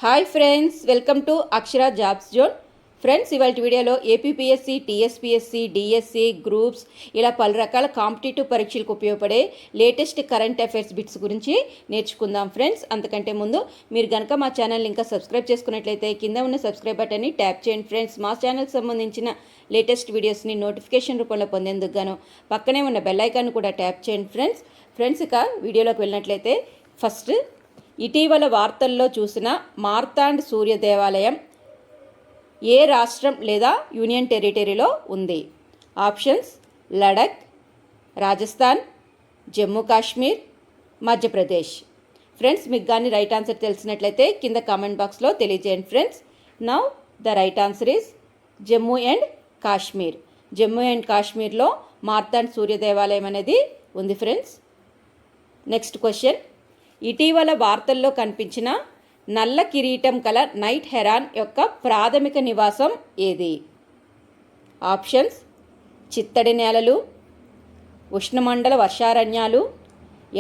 Hi friends, welcome to Akshara jobs zone. Friends, ఇవాళ వీడియోలో APPSC, TSPSC, DSC groups ఇలా పలు రకాల కాంపిటేటివ్ పరీక్షలకు ఉపయోగపడే లేటెస్ట్ కరెంట్ అఫైర్స్ బిట్స్ గురించి నేర్చుకుందాం. ఫ్రెండ్స్, అంతకంటే ముందు మీరు కనుక మా ఛానల్ని ఇంకా సబ్స్క్రైబ్ చేసుకున్నట్లయితే కింద ఉన్న సబ్స్క్రైబ్ బటన్ని ట్యాప్ చేయండి. ఫ్రెండ్స్, మా ఛానల్కి సంబంధించిన లేటెస్ట్ వీడియోస్ని నోటిఫికేషన్ రూపంలో పొందేందుకు గాను పక్కనే ఉన్న బెల్ ఐకాన్ కూడా ట్యాప్ చేయండి. ఫ్రెండ్స్ ఇక వీడియోలోకి వెళ్ళినట్లయితే ఫస్ట్, ఇటీవల వార్తల్లో చూసిన మార్తాండ్ సూర్య దేవాలయం ఏ రాష్ట్రం లేదా యూనియన్ టెరిటరీలో ఉంది? ఆప్షన్స్: లడఖ్, రాజస్థాన్, జమ్మూ కాశ్మీర్, మధ్యప్రదేశ్. ఫ్రెండ్స్, మీకు కానీ రైట్ ఆన్సర్ తెలిసినట్లయితే కింద కామెంట్ బాక్స్లో తెలియజేయండి. Friends, now the right answer is Jammu and Kashmir. Jammu and కాశ్మీర్లో మార్తాండ్ సూర్య దేవాలయం అనేది ఉంది. ఫ్రెండ్స్, నెక్స్ట్ క్వశ్చన్, ఇటీవల వార్తల్లో కనిపించిన నల్ల కిరీటం కల నైట్ హెరాన్ యొక్క ప్రాథమిక నివాసం ఏది? ఆప్షన్స్: చిత్తడి నేలలు, ఉష్ణమండల వర్షారణ్యాలు,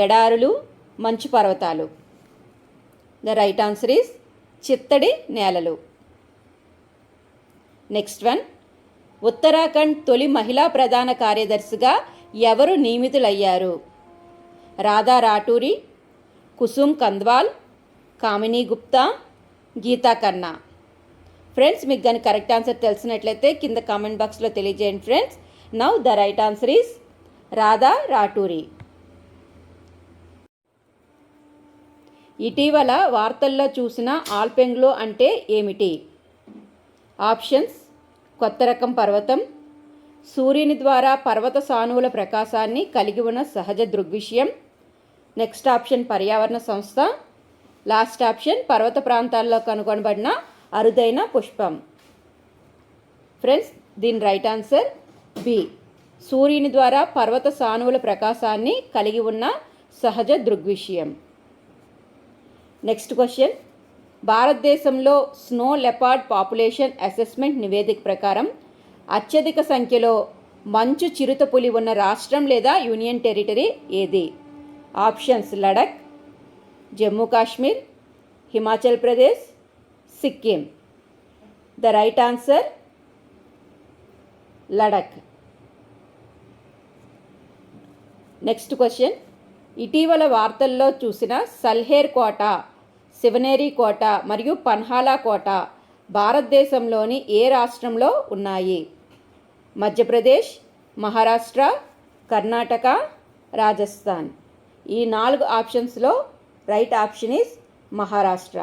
ఎడారులు, మంచు పర్వతాలు. ద రైట్ ఆన్సర్ ఈస్ చిత్తడి నేలలు. నెక్స్ట్ వన్, ఉత్తరాఖండ్ తొలి మహిళా ప్రధాన కార్యదర్శిగా ఎవరు నియమితులయ్యారు? రాధా రాటూరి, కుసుమ్ కంద్వాల్, కామినీ గుప్తా, గీతా కన్నా. ఫ్రెండ్స్, మీకు కానీ కరెక్ట్ ఆన్సర్ తెలిసినట్లయితే కింద కామెంట్ బాక్స్లో తెలియజేయండి. Friends, now the right answer is Radha Raturi. ఇటీవల వార్తల్లో చూసిన ఆల్పెంగ్లో అంటే ఏమిటి? ఆప్షన్స్: కొత్త రకం పర్వతం, సూర్యుని ద్వారా పర్వత సానువుల ప్రకాశాన్ని కలిగి ఉన్న సహజ దృగ్విషయం. నెక్స్ట్ ఆప్షన్ పర్యావరణ సంస్థ. లాస్ట్ ఆప్షన్ పర్వత ప్రాంతాల్లో కనుగొనబడిన అరుదైన పుష్పం. ఫ్రెండ్స్, దీని రైట్ ఆన్సర్ బి, సూర్యుని ద్వారా పర్వత సానువుల ప్రకాశాన్ని కలిగి ఉన్న సహజ దృగ్విషయం. నెక్స్ట్ క్వశ్చన్, భారతదేశంలో స్నో లెపార్డ్ పాపులేషన్ అసెస్మెంట్ నివేదిక ప్రకారం అత్యధిక సంఖ్యలో మంచు చిరుతపులి ఉన్న రాష్ట్రం లేదా యూనియన్ టెరిటరీ ఏది? Options: Ladakh, Jammu Kashmir, Himachal Pradesh, Sikkim. The right answer Ladakh. Next question, ఇటీవల వార్తల్లో చూసిన సల్హేర్ కోట, శివనేరి కోట మరియు పన్హాలా కోట భారతదేశంలోని ఏ రాష్ట్రంలో ఉన్నాయి? మధ్యప్రదేశ్, మహారాష్ట్ర, కర్ణాటక, రాజస్థాన్. ఈ 4 ఆప్షన్స్లో right option is Maharashtra.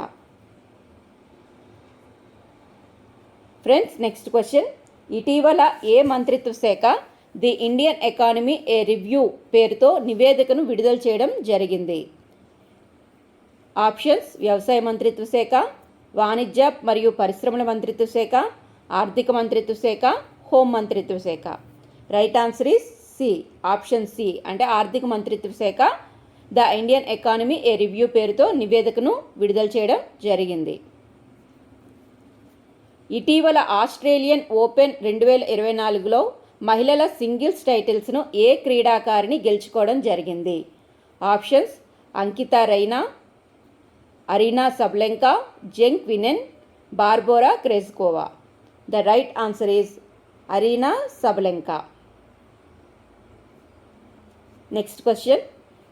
Friends, next question, ఇటీవల ఏ మంత్రిత్వ శాఖ the Indian economy a review పేరుతో నివేదికను విడుదల చేయడం జరిగింది? ఆప్షన్స్: వ్యవసాయ మంత్రిత్వ శాఖ, వాణిజ్య మరియు పరిశ్రమల మంత్రిత్వ శాఖ, ఆర్థిక మంత్రిత్వ శాఖ, హోం మంత్రిత్వ శాఖ. Right answer is C, option C, అంటే ఆర్థిక మంత్రిత్వ శాఖ the Indian economy a review పేరుతో నివేదికను విడుదల చేయడం జరిగింది. ఇటీవల ఆస్ట్రేలియన్ ఓపెన్ 2024లో మహిళల సింగిల్స్ టైటిల్స్ను ఏ క్రీడాకారిణి గెలుచుకోవడం జరిగింది? Options: Ankita Raina, Aryna Sabalenka, Zheng Qinwen, Barbora Krejcikova. The right answer is Aryna Sabalenka. Next question,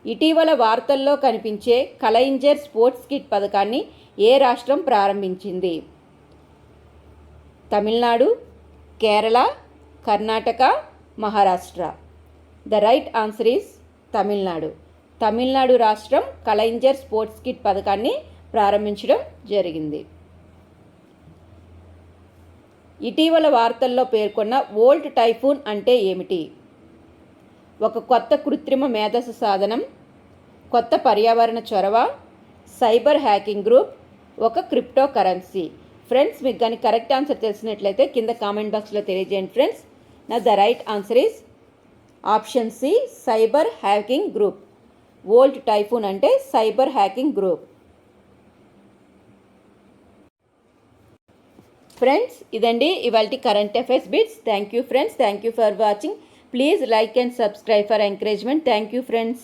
ఇటీవల వార్తల్లో కనిపించే కలైంజర్ స్పోర్ట్స్ కిట్ పథకాన్ని ఏ రాష్ట్రం ప్రారంభించింది? Tamil Nadu, Kerala, Karnataka, Maharashtra. The right answer is Tamil Nadu. Tamil Nadu రాష్ట్రం కలైంజర్ స్పోర్ట్స్ కిట్ పథకాన్ని ప్రారంభించడం జరిగింది. ఇటీవల వార్తల్లో పేర్కొన్న వోల్ట్ టైఫూన్ అంటే ఏమిటి? ఒక కొత్త కృత్రిమ మేధస్సు సాధనం, కొత్త పర్యావరణ చొరవ, సైబర్ హ్యాకింగ్ గ్రూప్, ఒక క్రిప్టో కరెన్సీ. ఫ్రెండ్స్, మీకు కానీ కరెక్ట్ ఆన్సర్ తెలిసినట్లయితే కింద కామెంట్ బాక్స్లో తెలియజేయండి. ఫ్రెండ్స్, నా the right answer is option C, cyber hacking group. Volt Typhoon అంటే సైబర్ హ్యాకింగ్ గ్రూప్. ఫ్రెండ్స్, ఇదండి ఇవాల్టి current affairs bits. Thank you friends, thank you for watching. Please like and subscribe for encouragement. Thank you friends.